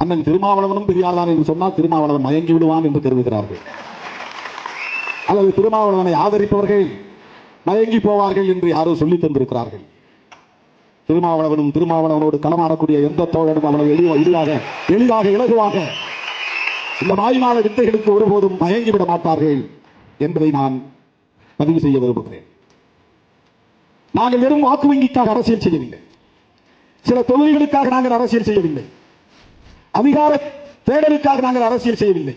அண்ணன் திருமாவளவனும் பெரியார் தான் என்று சொன்னால் திருமாவளவன் மயங்கி விடுவான் என்று கருதுகிறார்கள். அல்லது திருமாவளவனை ஆதரிப்பவர்கள் மயங்கி போவார்கள் என்று யாரோ சொல்லி தந்திருக்கிறார்கள். திருமாவளவனோடு களமாடக்கூடிய எந்த தோழனும் அவனை எளிதாக இலகுவாக இந்த மாய்மான வித்தைகளுக்கு ஒருபோதும் மயங்கிவிட மாட்டார்கள் என்பதை நான் பதிவு செய்ய விரும்புகிறேன். நாங்கள் வெறும் வாக்கு வங்கிக்காக அரசியல் செய்யவில்லை, சில தொகுதிகளுக்காக நாங்கள் அரசியல் செய்யவில்லை, அதிகார தேடலுக்காக நாங்கள் அரசியல் செய்யவில்லை.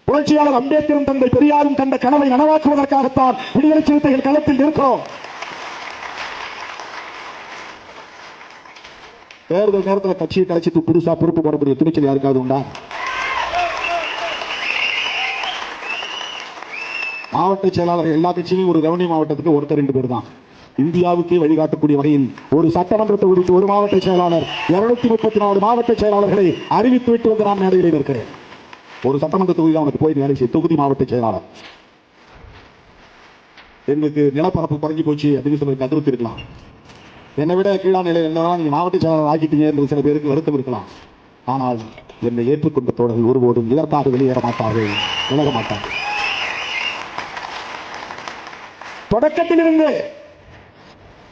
புரட்சியாளர் அம்பேத்கரும் தந்தை பெரியாரும் கண்ட கனவை நனவாக்குவதற்காகத்தான் விடுதலை சிறுத்தைகள் களத்தில் இருக்கிறோம். தேர்தல் நேரத்தில் கட்சியை கலைச்சிட்டு புதுசா பொறுப்பு போடக்கூடிய துணிச்சல் யாருக்காவது உண்டா? மாவட்ட செயலாளர் எல்லா கட்சியும் ஒரு ரெவன்யூ மாவட்டத்துக்கு ஒருத்தர் 2 பேர் தான். இந்தியாவுக்கு வழிகாட்டக்கூடிய வகையில் ஒரு சட்டமன்ற தொகுதிக்கு ஒரு மாவட்ட செயலாளர் 234 மாவட்ட செயலாளர்களை அறிவித்து விட்டு வந்து நான் மேடையில் இருக்கிறேன். ஒரு சட்டமன்ற தொகுதி அவனுக்கு போய் வேலை செய்ய தொகுதி மாவட்ட செயலாளர். எங்களுக்கு நிலப்பரப்பு குறைஞ்சி போச்சு அப்படின்னு சொல்லி அதிருப்தி இருக்கலாம். என்னை விட கீழான நிலையில் என்னன்னா நீங்க மாவட்ட செயலாளர் ஆக்கிட்டீங்க என்று சில பேருக்கு வருத்தம் இருக்கலாம். ஆனால் என்னை ஏற்றுக்கொண்ட தோழர்கள் ஒருபோதும் இதற்காக வெளியேற மாட்டார்கள், விலக மாட்டார்கள். தொடக்கத்திலிருந்து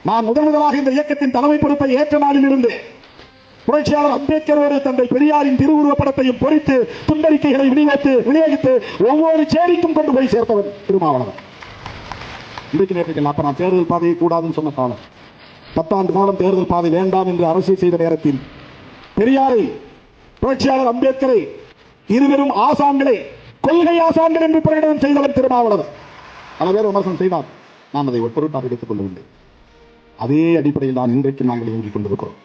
நான் முதலாக இந்த இயக்கத்தின் தலைமை பொறுப்பை ஏற்ற நாளில் இருந்து புரட்சியாளர் அம்பேத்கரோடு தந்தை பெரியாரின் திருவுருவப் படத்தையும் பொறித்து துண்டறிக்கைகளை விநியோகித்து ஒவ்வொரு சேரிக்கும் கொண்டு போய் சேர்த்தவர் திருமாவளவன். இன்றைக்கு நேரத்தில் அப்ப நான் தேர்தல் பாதையை கூடாதுன்னு சொன்ன காலம், 10 ஆண்டு காலம் தேர்தல் பாதை வேண்டாம் என்று அரசியல் செய்த நேரத்தில் பெரியாரை, புரட்சியாளர் அம்பேத்கரை இருவரும் ஆசான்களை, கொள்கை ஆசான்கள் என்று பிரகடனம் செய்தவர் திருமாவளவன். பல பேர் விமர்சனம் செய்தார், நான் அதை பொருட்டாக எடுத்துக் கொள்ளவில்லை. அதே அடிப்படையில் தான் இன்றைக்கு நாங்கள் இயங்கிக் கொண்டிருக்கிறோம்.